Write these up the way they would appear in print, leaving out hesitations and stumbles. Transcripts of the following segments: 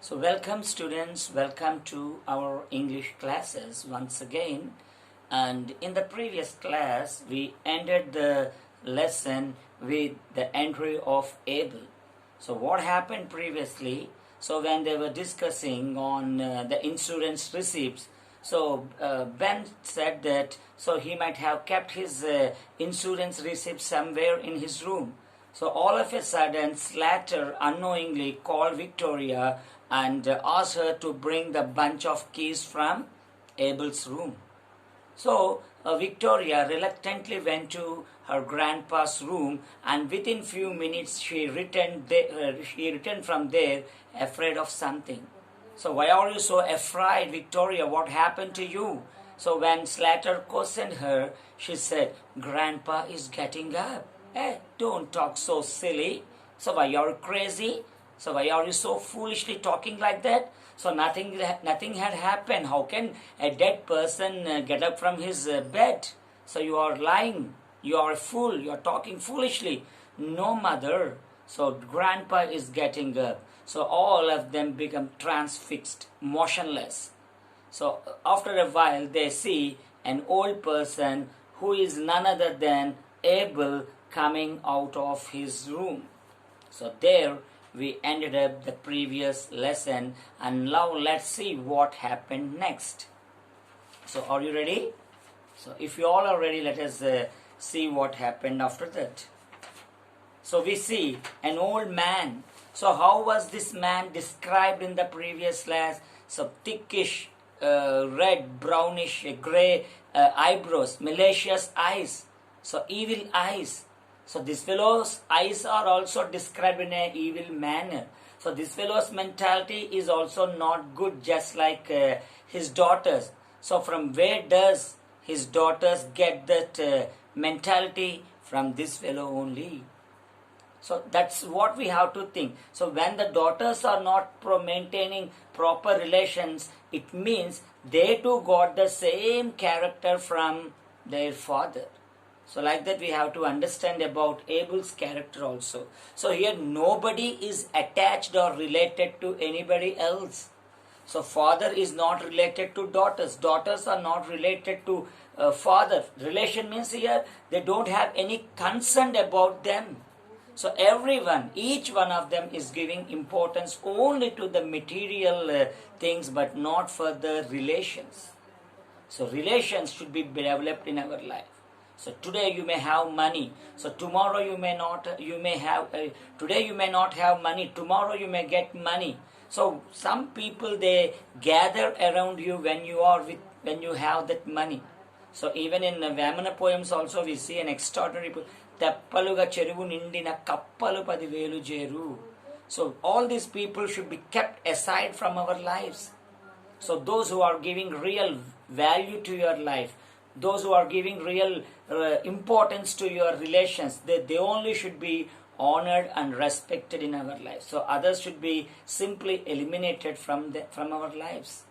So welcome students, welcome to our English classes once again. And in the previous class, we ended the lesson with the entry of Abel. So what happened previously? So when they were discussing on the insurance receipts, Ben said that so he might have kept his insurance receipt somewhere in his room. So all of a sudden, Slater unknowingly called Victoria and asked her to bring the bunch of keys from Abel's room. So Victoria reluctantly went to her grandpa's room, and within few minutes she returned from there afraid of something. So why are you so afraid, Victoria? What happened to you? So when Slater questioned her, she said, "Grandpa is getting up." Don't talk so silly. So why are you crazy? So why are you so foolishly talking like that? So nothing had happened. How can a dead person get up from his bed? So you are lying. You are a fool. You are talking foolishly. No, mother. So grandpa is getting up. So all of them become transfixed, motionless. So after a while they see an old person who is none other than Abel coming out of his room. So there we ended up the previous lesson, and now let's see what happened next. So are you ready? So if you all are ready, let us see what happened after that. So we see an old man. So how was this man described in the previous class? So thickish, red, brownish, grey eyebrows, malicious eyes, so evil eyes. So this fellow's eyes are also described in an evil manner. So this fellow's mentality is also not good, just like his daughters. So from where does his daughters get that mentality? From this fellow only. So that's what we have to think. So when the daughters are not maintaining proper relations, it means they too got the same character from their father. So like that we have to understand about Abel's character also. So here nobody is attached or related to anybody else. So father is not related to daughters. Daughters are not related to father. Relation means here they don't have any concern about them. So everyone, each one of them is giving importance only to the material things, but not for the relations. So relations should be developed in our life. So today you may have money. So tomorrow you may not. Today you may not have money. Tomorrow you may get money. So some people they gather around you when you have that money. So even in the Vamana poems also we see an extraordinary poem. Teppaluga cheruvu nindina kappalu 10,000 jeru. So all these people should be kept aside from our lives. So those who are giving real value to your life, those who are giving real importance to your relations, they only should be honored and respected in our lives. So others should be simply eliminated from our lives.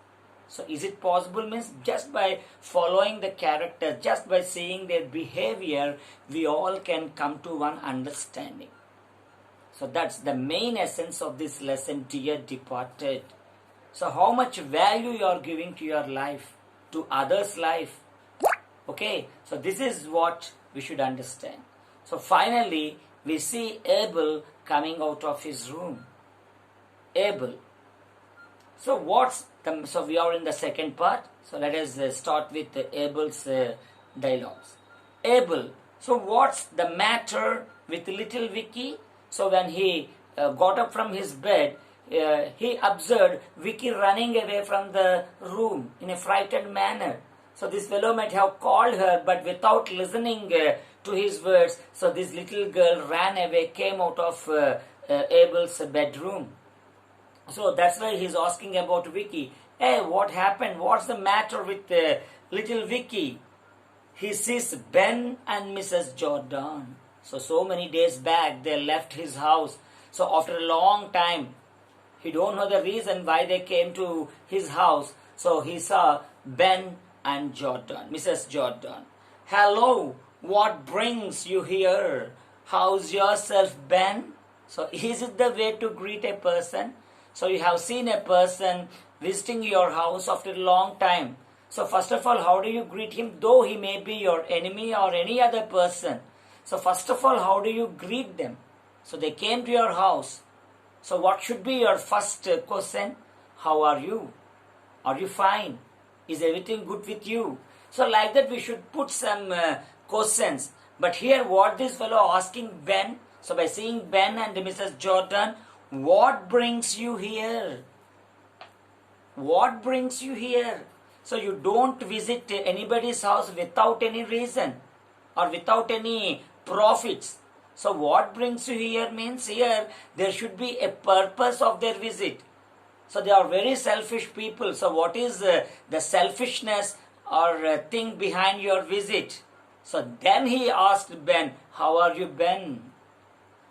So is it possible? Means just by following the character, just by seeing their behavior, we all can come to one understanding. So that's the main essence of this lesson, dear departed. So how much value you are giving to your life, to others' life. Okay, so this is what we should understand. So finally, we see Abel coming out of his room. Abel. So we are in the second part. So let us start with Abel's dialogues. Abel. So what's the matter with little Vicky? So when he got up from his bed, he observed Vicky running away from the room in a frightened manner. So this fellow might have called her, but without listening to his words, so this little girl ran away, came out of Abel's bedroom. So that's why he's asking about Vicky. Hey, what happened? What's the matter with little Vicky? He sees Ben and Mrs. Jordan. So many days back, they left his house. So after a long time, he don't know the reason why they came to his house. So he saw Ben and Jordan, Mrs. Jordan. Hello, what brings you here? How's yourself, Ben? So is it the way to greet a person? So you have seen a person visiting your house after a long time. So first of all, how do you greet him? Though he may be your enemy or any other person. So first of all, how do you greet them? So they came to your house. So what should be your first question? How are you? Are you fine? Is everything good with you? So like that we should put some questions. But here what this fellow asking Ben, so by seeing Ben and Mrs. Jordan, what brings you here? What brings you here? So you don't visit anybody's house without any reason or without any profits. So what brings you here means here there should be a purpose of their visit. So they are very selfish people. So what is the selfishness or thing behind your visit? So then he asked Ben, how are you, Ben?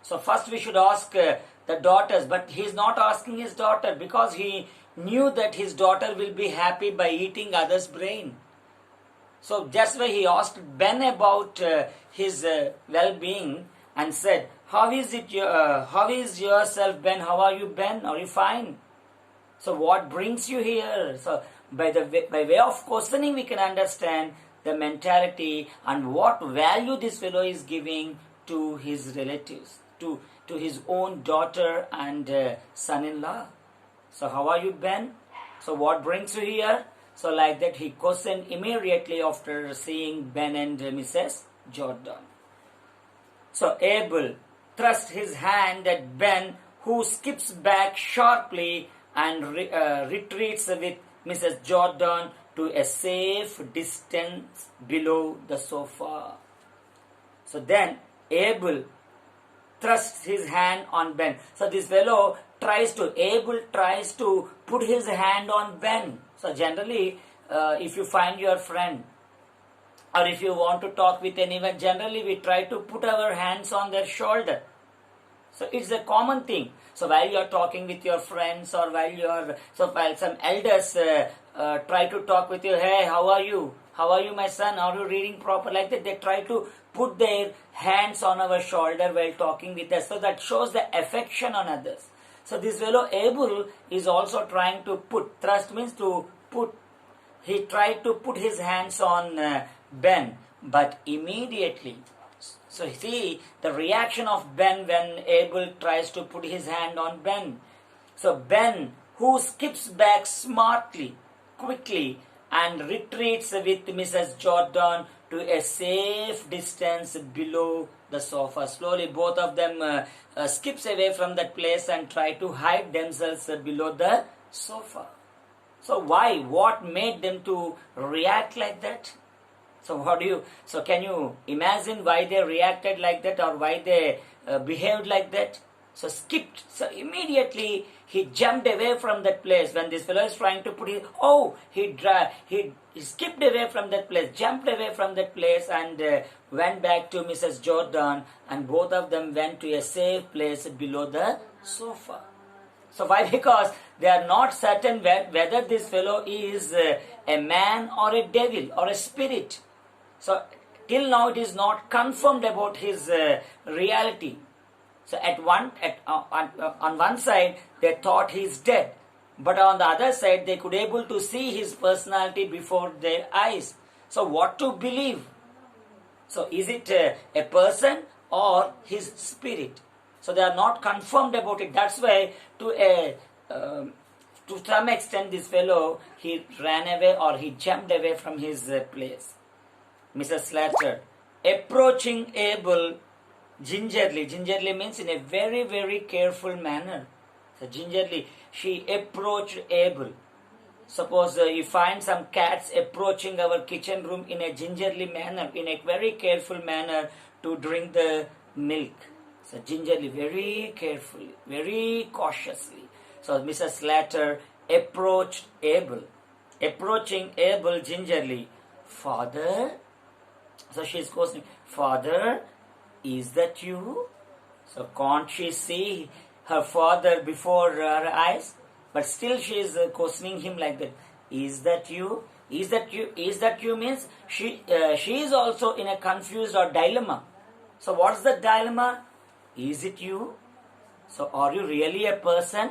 So first we should ask the daughters, but he is not asking his daughter because he knew that his daughter will be happy by eating others' brain. So that's why he asked Ben about his well-being and said, how is yourself, Ben? How are you, Ben? Are you fine? So what brings you here? So by way of questioning we can understand the mentality and what value this fellow is giving to his relatives, to his own daughter and son-in-law. So how are you, Ben? So what brings you here? So like that he questioned immediately after seeing Ben and Mrs. Jordan. So Abel thrust his hand at Ben, who skips back sharply and retreats with Mrs. Jordan to a safe distance below the sofa. So then Abel thrusts his hand on Ben. So this fellow Abel tries to put his hand on Ben. So generally, if you find your friend or if you want to talk with anyone, generally we try to put our hands on their shoulder. So it's a common thing. So while you are talking with your friends or while some elders try to talk with you, hey, how are you? How are you, my son? Are you reading proper? Like that, they try to put their hands on our shoulder while talking with us. So that shows the affection on others. So this fellow Abel is also trying to thrust means he tried to put his hands on Ben, but immediately. So see the reaction of Ben when Abel tries to put his hand on Ben. So Ben, who skips back smartly, quickly, and retreats with Mrs. Jordan to a safe distance below the sofa. Slowly both of them skips away from that place and try to hide themselves below the sofa. So why? What made them to react like that? So can you imagine why they reacted like that or why they behaved like that? So skipped. So immediately he jumped away from that place when this fellow is trying to put he skipped away from that place, jumped away from that place and went back to Mrs. Jordan, and both of them went to a safe place below the sofa. So why? Because they are not certain whether this fellow is a man or a devil or a spirit. So till now it is not confirmed about his reality. So on one side they thought he is dead, but on the other side they could able to see his personality before their eyes. So what to believe? So is it a person or his spirit? So they are not confirmed about it. That's why to some extent this fellow, he ran away or he jumped away from his place. Mrs. Slater, approaching Abel gingerly. Gingerly means in a very, very careful manner. So gingerly, she approached Abel. Suppose you find some cats approaching our kitchen room in a gingerly manner, in a very careful manner to drink the milk. So gingerly, very carefully, very cautiously. So Mrs. Slater approached Abel. Approaching Abel gingerly. Father? So she is questioning, Father, is that you? So can't she see her father before her eyes? But still she is questioning him like that. Is that you? Is that you? Is that you means she is also in a confused or dilemma. So what's the dilemma? Is it you? So are you really a person?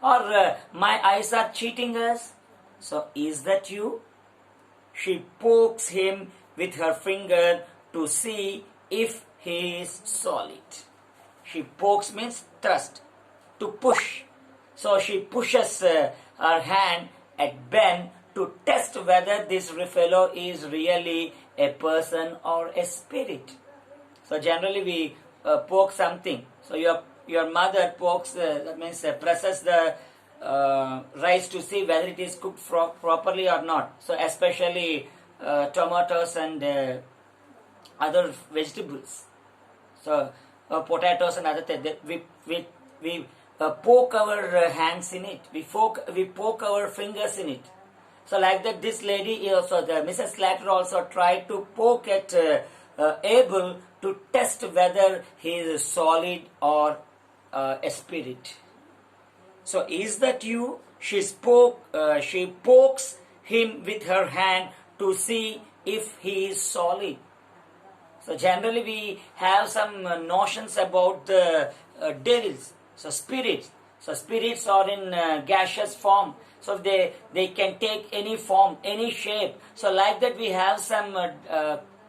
Or my eyes are cheating us. So is that you? She pokes him with her finger to see if he is solid. She pokes means thrust, to push. So she pushes her hand at Ben to test whether this fellow is really a person or a spirit. So generally we poke something. So your mother pokes, that means presses the rice to see whether it is cooked properly or not. So especially tomatoes and other vegetables. So potatoes and other things. We poke our hands in it. We poke our fingers in it. So like that, this lady also, the Mrs. Slater also tried to poke at Abel to test whether he is solid or a spirit. So is that you? She pokes him with her hand to see if he is solid. So generally we have some notions about the devils, so spirits. So spirits are in gaseous form. So they can take any form, any shape. So like that we have some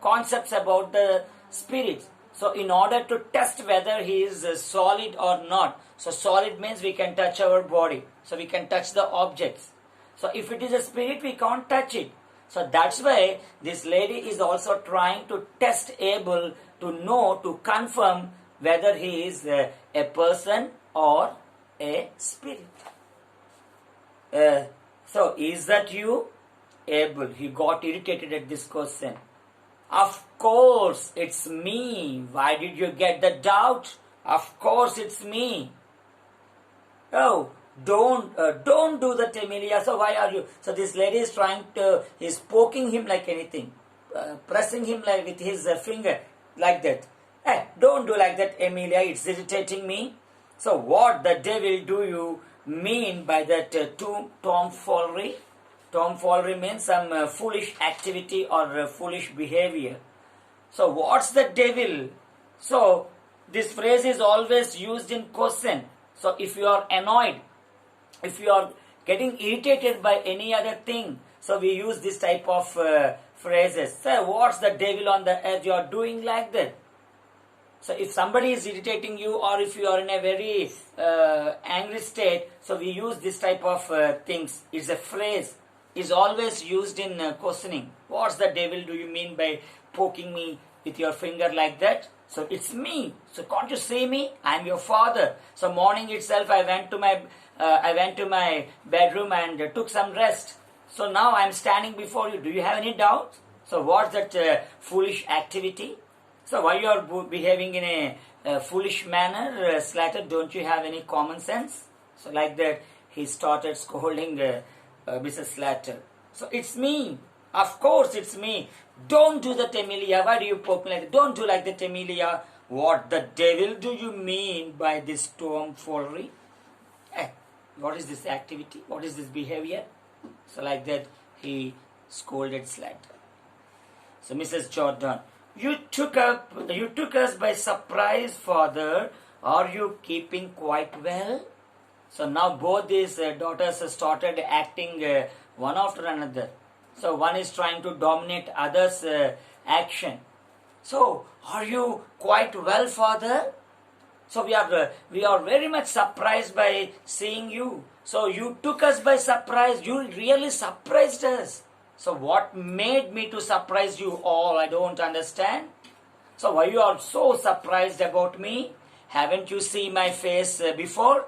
concepts about the spirits. So in order to test whether he is solid or not. So solid means we can touch our body. So we can touch the objects. So if it is a spirit, we can't touch it. So that's why this lady is also trying to test Abel to know, to confirm whether he is a person or a spirit. So is that you? Abel, he got irritated at this question. Of course, it's me. Why did you get the doubt? Of course, it's me. Oh, don't do that, Emilia. So why are you? So this lady is is poking him like anything, pressing him like with his finger like that. Hey, don't do like that, Emilia. It's irritating me. So what the devil do you mean by that tomfoolery? Tomfoolery means some foolish activity or foolish behavior. So what's the devil? So this phrase is always used in question. So if you are annoyed, if you are getting irritated by any other thing, so we use this type of phrases. So what's the devil on the earth you are doing like that? So if somebody is irritating you, or if you are in a very angry state, so we use this type of things. It's a phrase. Is always used in questioning. What's the devil do you mean by poking me with your finger like that? So it's me. So can't you see me? I'm your father. So morning itself I went to my bedroom and took some rest. So now I'm standing before you. Do you have any doubt? So what's that foolish activity? So why you are behaving in a foolish manner, Slater? Don't you have any common sense? So like that he started scolding Mrs. Slater. So it's me. Of course it's me. Don't do that, Emilia. Why do you poke me like that? Don't do like that, Emilia. What the devil do you mean by this tomfoolery? What is this activity? What is this behavior? So like that he scolded Slater. So Mrs. Jordan, you took us by surprise, father. Are you keeping quite well? So now both these daughters started acting one after another. So one is trying to dominate other's action. So are you quite well, father? So we are very much surprised by seeing you. So you took us by surprise. You really surprised us. So what made me to surprise you all? I don't understand. So why you are so surprised about me? Haven't you seen my face before?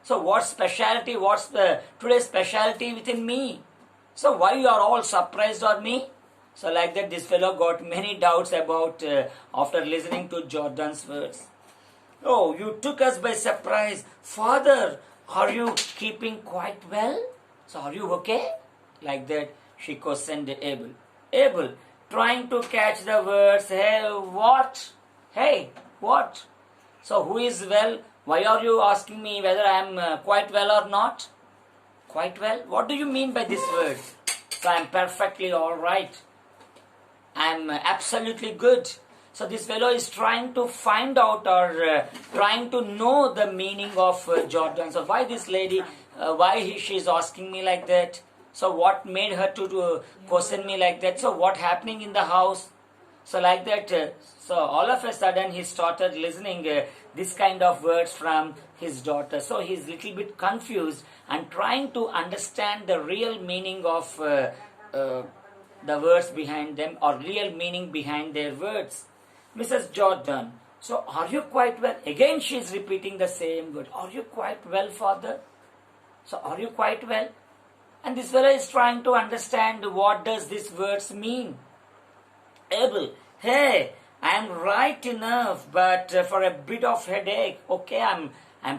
So what's today's specialty within me? So why you are all surprised on me? So like that this fellow got many doubts about after listening to Jordan's words. Oh, you took us by surprise. Father, are you keeping quite well? So are you okay? Like that she questioned Abel. Abel, trying to catch the words, hey, what? Hey, what? So who is well? Why are you asking me whether I am quite well or not? Quite well? What do you mean by this word? So I am perfectly all right. I am absolutely good. So this fellow is trying to find out or trying to know the meaning of Jordan. So why this lady, she is asking me like that? So what made her to question me like that? So what happening in the house? So like that, so all of a sudden he started listening this kind of words from his daughter. So he's little bit confused and trying to understand the real meaning of the words behind them or real meaning behind their words. Mrs. Jordan, so are you quite well? Again she is repeating the same word. Are you quite well, father? So are you quite well? And this fellow is trying to understand what does these words mean. Abel, hey, I'm right enough, but for a bit of headache, okay, I'm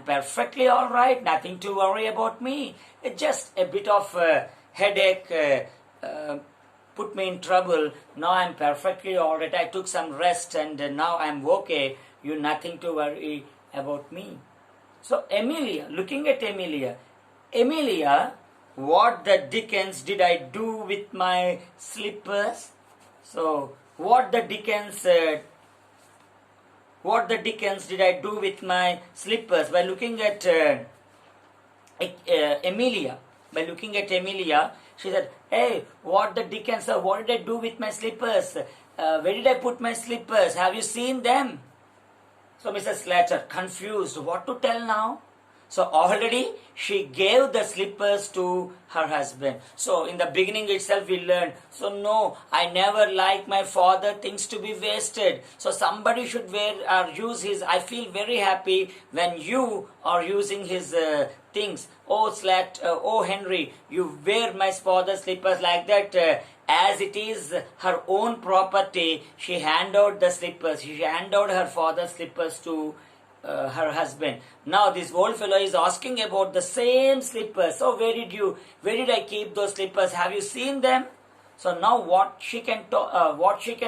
perfectly all right, nothing to worry about me. It's just a bit of headache put me in trouble. Now I'm perfectly all right. I took some rest and now I'm okay. You nothing to worry about me. So Amelia, looking at Amelia, what the dickens did I do with my slippers? So, what the dickens did I do with my slippers? By looking at Amelia, she said, "Hey, what the dickens? What did I do with my slippers? Where did I put my slippers? Have you seen them?" So Mrs. Slater, confused, what to tell now? So already she gave the slippers to her husband. So in the beginning itself we learned, so no, I never like my father things to be wasted. So somebody should wear or use his, I feel very happy when you are using his things. Oh Henry, you wear my father's slippers like that. As it is her own property, she handed out the slippers. She handed out her father's slippers to her husband. Now this old fellow is asking about the same slippers. So where did I keep those slippers? Have you seen them? So now what she can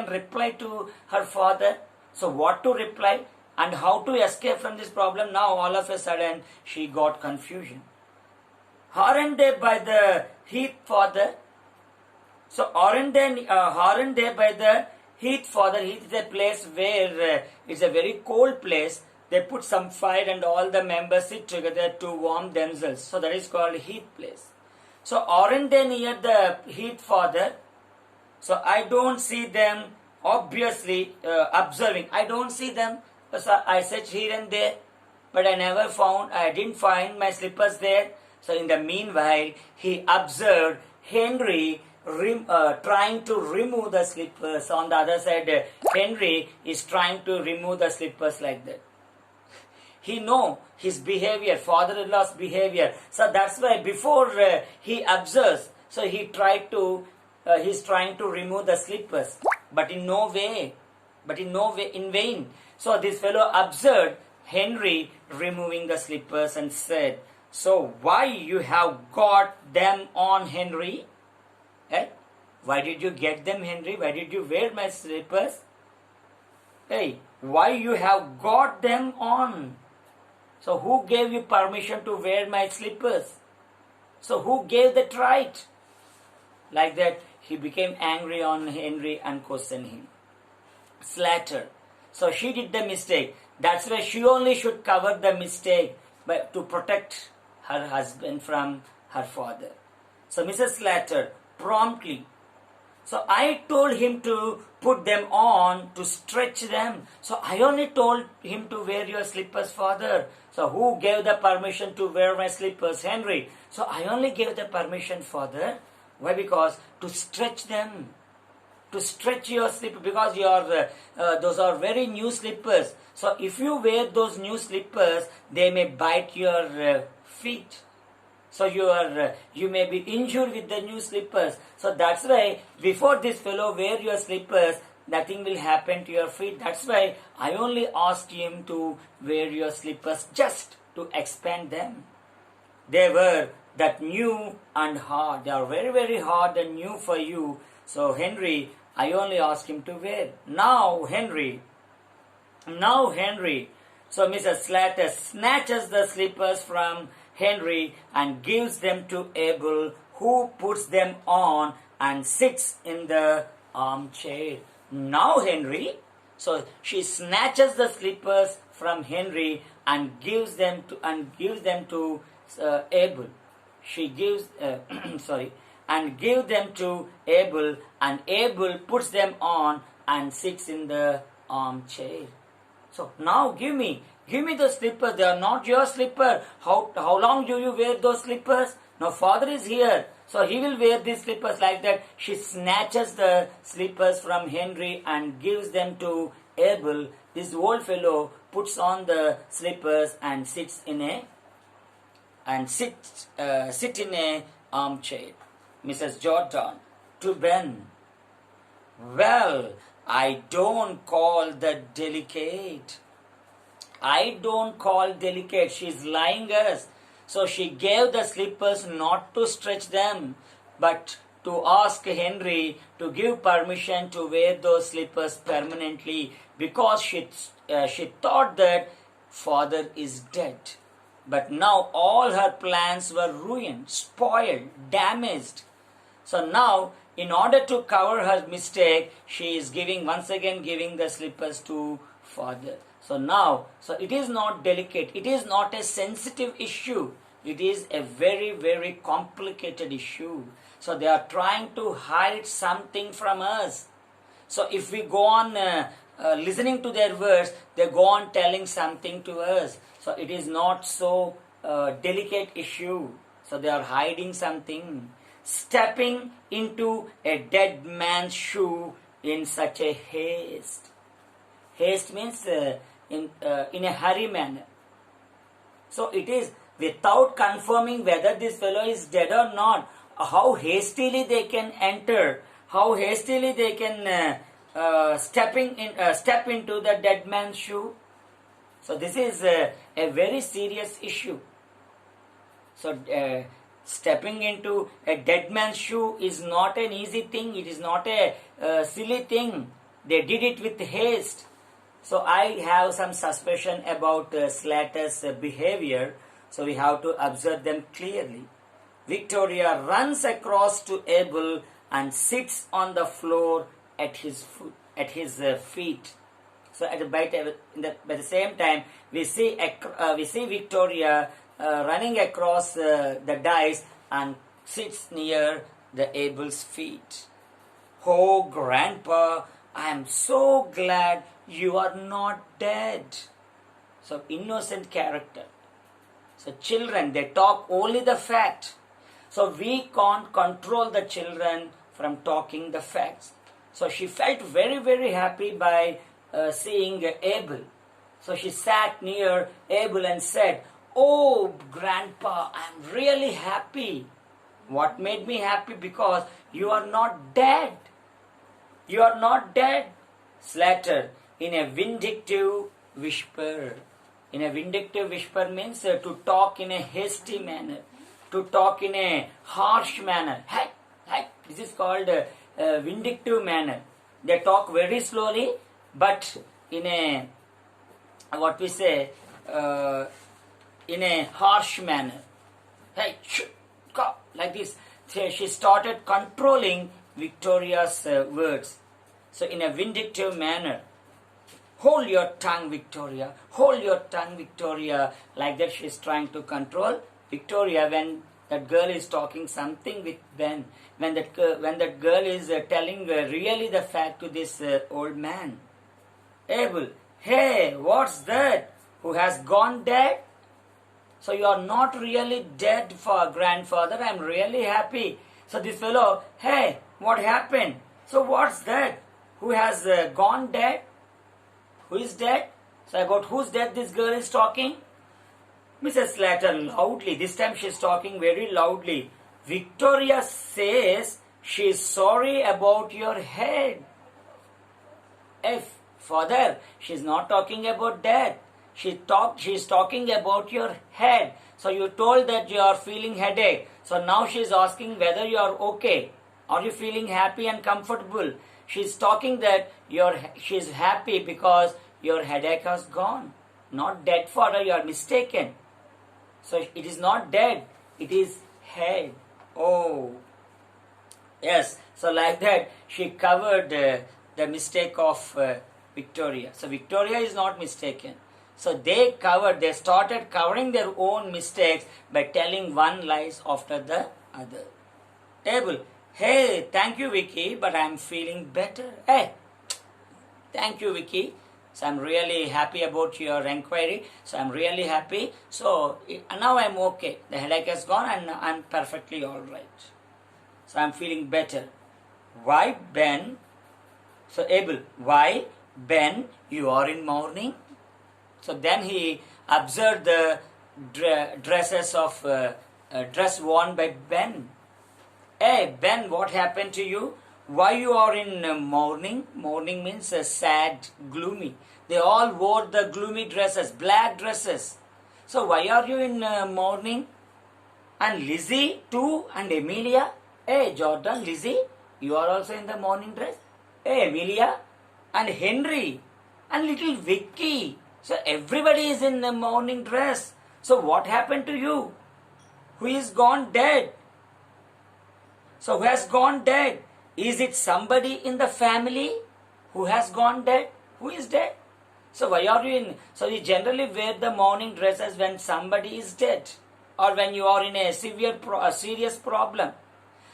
reply to her father? So what to reply and how to escape from this problem? Now all of a sudden she got confusion. Aren't they by the heath, father? So aren't they by the heath, father? Heath is a place where it's a very cold place. They put some fire and all the members sit together to warm themselves. So that is called heath place. So aren't they near the heath, father? So I don't see them obviously observing. I don't see them. So I searched here and there, but I didn't find my slippers there. So in the meanwhile, he observed Henry trying to remove the slippers. On the other side, Henry is trying to remove the slippers like that. He know his behavior, father-in-law's behavior. So that's why before he observes, so he's trying to remove the slippers, but in vain. So this fellow observed Henry removing the slippers and said, "So why you have got them on, Henry? Eh? Why did you get them, Henry? Why did you wear my slippers? Hey, why you have got them on? So who gave you permission to wear my slippers? So who gave that right?" Like that, he became angry on Henry and questioned him. Slater. So she did the mistake. That's why she only should cover the mistake to protect her husband from her father. So Mrs. Slater promptly. So I told him to put them on to stretch them. So I only told him to wear your slippers, father. So who gave the permission to wear my slippers? Henry. So I only gave the permission, father. Why? Because to stretch them. To stretch your slipper, because those are very new slippers. So if you wear those new slippers, they may bite your feet. So you may be injured with the new slippers. So that's why before this fellow wear your slippers, nothing will happen to your feet. That's why I only asked him to wear your slippers just to expand them. They were that new and hard. They are very, very hard and new for you. So Henry, I only asked him to wear. Now Henry. So Mrs. Slater snatches the slippers from Henry and gives them to Abel, who puts them on and sits in the armchair. Now Henry, So she snatches the slippers from Henry and gives them to Abel. She gives and give them to Abel, and Abel puts them on and sits in the armchair. So now give me the slippers. They are not your slipper. How long do you wear those slippers? Now father is here, so he will wear these slippers. Like that, she snatches the slippers from Henry and gives them to Abel. This old fellow puts on the slippers and sits in a armchair. Mrs. Jordan to Ben. Well, I don't call that delicate. I don't call delicate. She's lying us. So she gave the slippers not to stretch them, but to ask Henry to give permission to wear those slippers permanently, because she thought that father is dead. But now all her plans were ruined, spoiled, damaged. So now, in order to cover her mistake, she is once again giving the slippers to father. So it is not delicate. It is not a sensitive issue. It is a very, very complicated issue. So they are trying to hide something from us. So if we go on listening to their words, they go on telling something to us. So it is not so delicate issue. So they are hiding something. Stepping into a dead man's shoe in such a haste. Haste means in a hurry manner. So it is without confirming whether this fellow is dead or not. How hastily they can enter. How hastily they can step into the dead man's shoe. So this is a very serious issue. So stepping into a dead man's shoe is not an easy thing. It is not a silly thing. They did it with haste. So I have some suspicion about Slater's behavior. So we have to observe them clearly. Victoria runs across to Abel and sits on the floor at his feet. So by the same time, we see Victoria running across the dais and sits near the Abel's feet. Oh, Grandpa, I am so glad you are not dead. So innocent character. So children, they talk only the fact. So we can't control the children from talking the facts. So she felt very, very happy by seeing Abel. So she sat near Abel and said, "Oh, Grandpa, I'm really happy." What made me happy? Because you are not dead. You are not dead. Slater, in a vindictive whisper. In a vindictive whisper means to talk in a hasty manner, to talk in a harsh manner. Hey, this is called a vindictive manner. They talk very slowly, but in a in a harsh manner. Hey, go, like this. She started controlling Victoria's words. So in a vindictive manner. Hold your tongue, Victoria. Hold your tongue, Victoria. Like that she is trying to control Victoria when that girl is talking something with Ben. When that girl is telling really the fact to this old man. Abel, hey, what's that? Who has gone dead? So you are not really dead, for grandfather. I'm really happy. So this fellow, hey, what happened? So what's that? Who has gone dead? Who is dead? So about whose death this girl is talking? Mrs. Slater loudly, this time she is talking very loudly. Victoria says she is sorry about your head. Father, she is not talking about death. She is talking about your head. So you told that you are feeling headache. So now she is asking whether you are okay. Are you feeling happy and comfortable? She is talking that she is happy because your headache has gone. Not dead, father, you are mistaken. So it is not dead, it is head. Oh, yes. So like that, she covered the mistake of Victoria. So Victoria is not mistaken. So they started covering their own mistakes by telling one lies after the other. Table. Hey, thank you, Vicky, but I'm feeling better. Hey, thank you, Vicky. So I'm really happy about your inquiry. So I'm really happy. So now I'm okay. The headache has gone and I'm perfectly all right. So I'm feeling better. Why, Ben? So Abel, why, Ben, you are in mourning? So then he observed the dress worn by Ben. Hey, Ben, what happened to you? Why you are in mourning? Mourning means sad, gloomy. They all wore the gloomy dresses, black dresses. So why are you in mourning? And Lizzie too, and Emilia. Hey, Jordan, Lizzie, you are also in the mourning dress. Hey, Emilia, and Henry, and little Vicky. So everybody is in the mourning dress. So what happened to you? Who is gone dead? So who has gone dead? Is it somebody in the family who has gone dead? Who is dead? So why are you in? So you generally wear the mourning dresses when somebody is dead or when you are in a serious problem.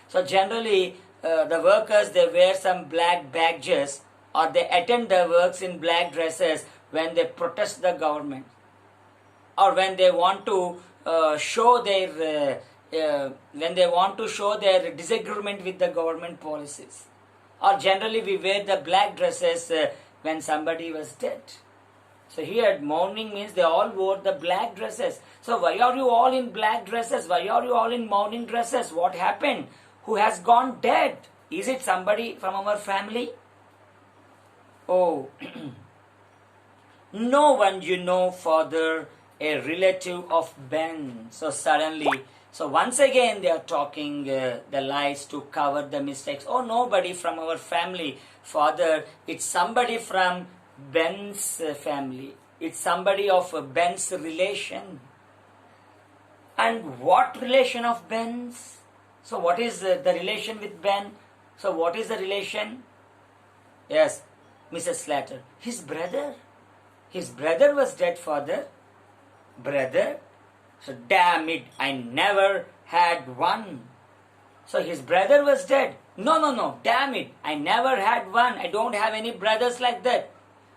So generally the workers, they wear some black badges or they attend their works in black dresses when they protest the government or when they want to show their disagreement with the government policies. Or generally we wear the black dresses when somebody was dead. So here mourning means they all wore the black dresses. So why are you all in black dresses? Why are you all in mourning dresses? What happened? Who has gone dead? Is it somebody from our family? Oh, no one, father, a relative of Ben. So once again they are talking the lies to cover the mistakes. Oh, nobody from our family, father. It's somebody from Ben's family. It's somebody of Ben's relation. And what relation of Ben's? So what is the relation with Ben? So what is the relation? Yes, Mrs. Slater. His brother. His brother was dead, father. Brother? So damn it, I never had one. So his brother was dead. No, damn it, I never had one. I don't have any brothers like that.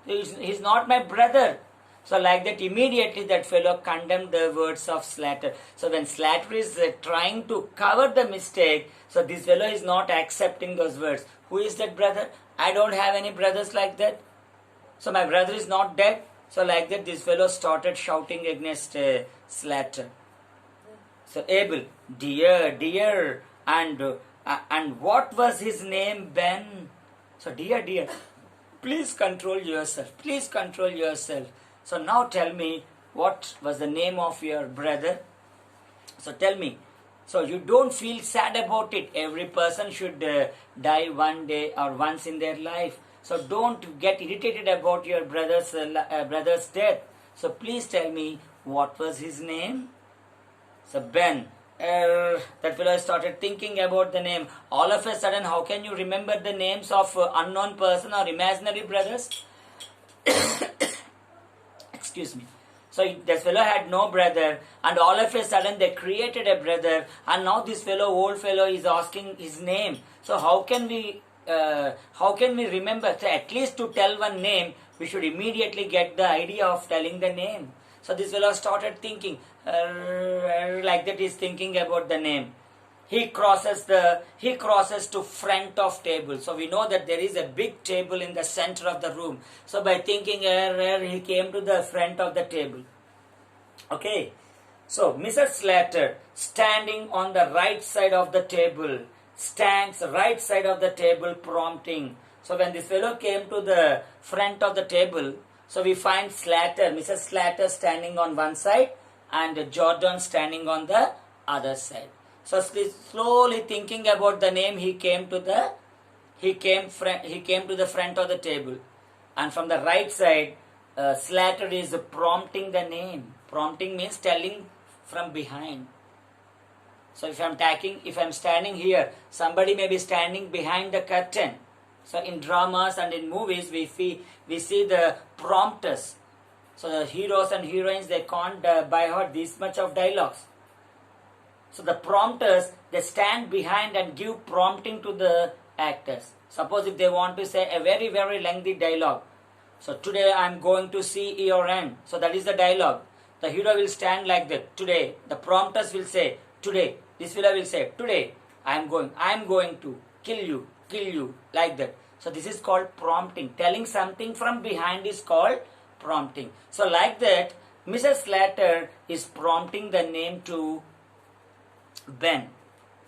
He's not my brother. So like that, immediately that fellow condemned the words of Slater. So when Slater is trying to cover the mistake, so this fellow is not accepting those words. Who is that brother? I don't have any brothers like that. So my brother is not dead. So like that, this fellow started shouting against Slater. So Abel, dear, and what was his name, Ben? So dear, please control yourself. Please control yourself. So now tell me, what was the name of your brother? So tell me. So you don't feel sad about it. Every person should die one day or once in their life. So don't get irritated about your brother's death. So please tell me, what was his name? So Ben, that fellow started thinking about the name. All of a sudden, how can you remember the names of unknown person or imaginary brothers? Excuse me. So this fellow had no brother, and all of a sudden they created a brother, and now this old fellow is asking his name. So how can we remember? So at least to tell one name, we should immediately get the idea of telling the name. So this fellow started thinking, like that he's thinking about the name. He crosses to front of table. So we know that there is a big table in the center of the room. So by thinking, he came to the front of the table. Okay. So Mrs. Slater, standing on the right side of the table, stands right side of the table prompting. So when this fellow came to the front of the table, so we find Mrs. Slater standing on one side and Jordan standing on the other side. So slowly thinking about the name, he came to the front of the table, and from the right side, Slater is prompting the name. Prompting means telling from behind. So if I'm standing here, somebody may be standing behind the curtain. So in dramas and in movies, we see the prompters. So the heroes and heroines, they can't by heart this much of dialogues. So the prompters, they stand behind and give prompting to the actors. Suppose if they want to say a very, very lengthy dialogue. So today I am going to see your end. So that is the dialogue. The hero will stand like that. Today, the prompters will say, today. This fellow will say, today I am going to kill you, like that. So this is called prompting. Telling something from behind is called prompting. So like that, Mrs. Slater is prompting the name to Ben.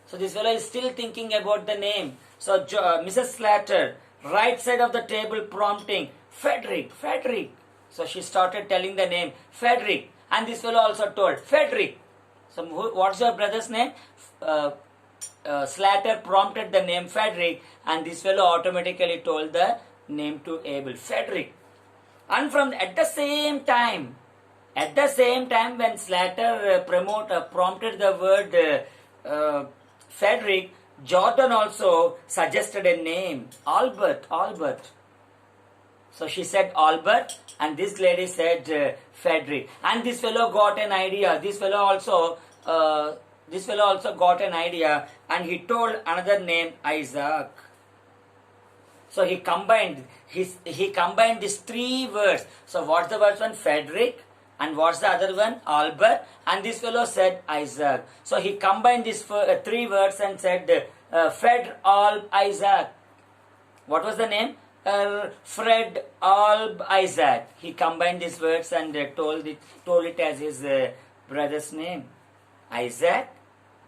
So this fellow is still thinking about the name. So Mrs. Slater, right side of the table, prompting, Frederick. So she started telling the name, Frederick. And this fellow also told, Frederick. So what's your brother's name? Slater prompted the name Frederick, and this fellow automatically told the name to Abel, Frederick. And at the same time when Slater prompted the word Frederick, Jordan also suggested a name, Albert. So she said Albert, and this lady said Frederick. And this fellow got an idea. This fellow also got an idea, and he told another name, Isaac. So he combined these three words. So what's the first one? Frederick. And what's the other one? Albert. And this fellow said Isaac. So he combined these three words and said Fred, Alb, Isaac. What was the name? Fred, Alb, Isaac. He combined these words and told it as his brother's name, Isaac.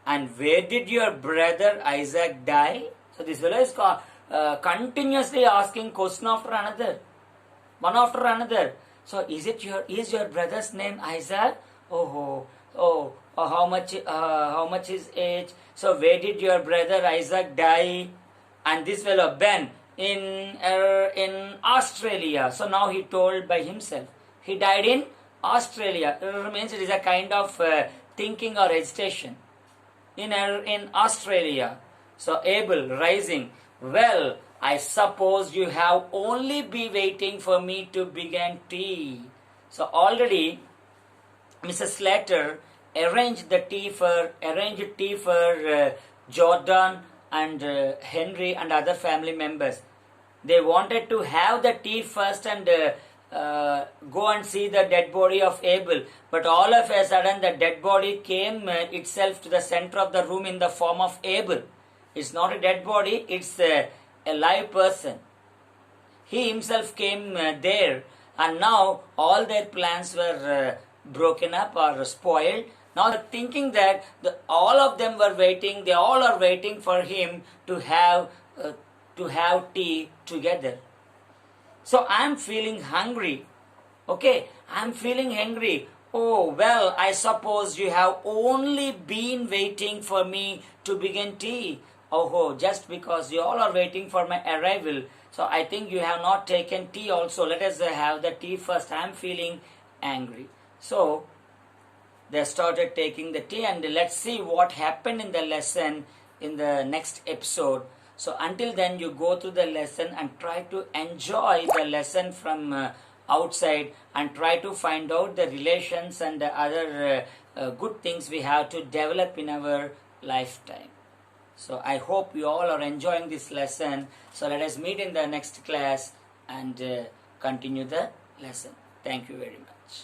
And where did your brother Isaac die? So this fellow is continuously asking question after another, one after another. So is your brother's name Isaac? How much his age? So where did your brother Isaac die? And this fellow Ben, in Australia. So now he told by himself, he died in Australia. Means it is a kind of thinking or hesitation. In Australia. So Abel rising, well, I suppose you have only been waiting for me to begin tea. So already Mrs. Slater arranged tea for Jordan and Henry and other family members. They wanted to have the tea first and go and see the dead body of Abel. But all of a sudden the dead body came itself to the center of the room in the form of Abel. It's not a dead body, it's a live person. He himself came there, and now all their plans were broken up or spoiled. Now they're thinking that all of them were waiting, they all are waiting for him to have tea together. So I'm feeling hungry. Okay, I'm feeling hungry. Oh, well, I suppose you have only been waiting for me to begin tea. Oh, just because you all are waiting for my arrival. So I think you have not taken tea also. Let us have the tea first. I'm feeling angry. So they started taking the tea, and let's see what happened in the lesson in the next episode. So until then, you go through the lesson and try to enjoy the lesson from outside, and try to find out the relations and the other good things we have to develop in our lifetime. So I hope you all are enjoying this lesson. So let us meet in the next class and continue the lesson. Thank you very much.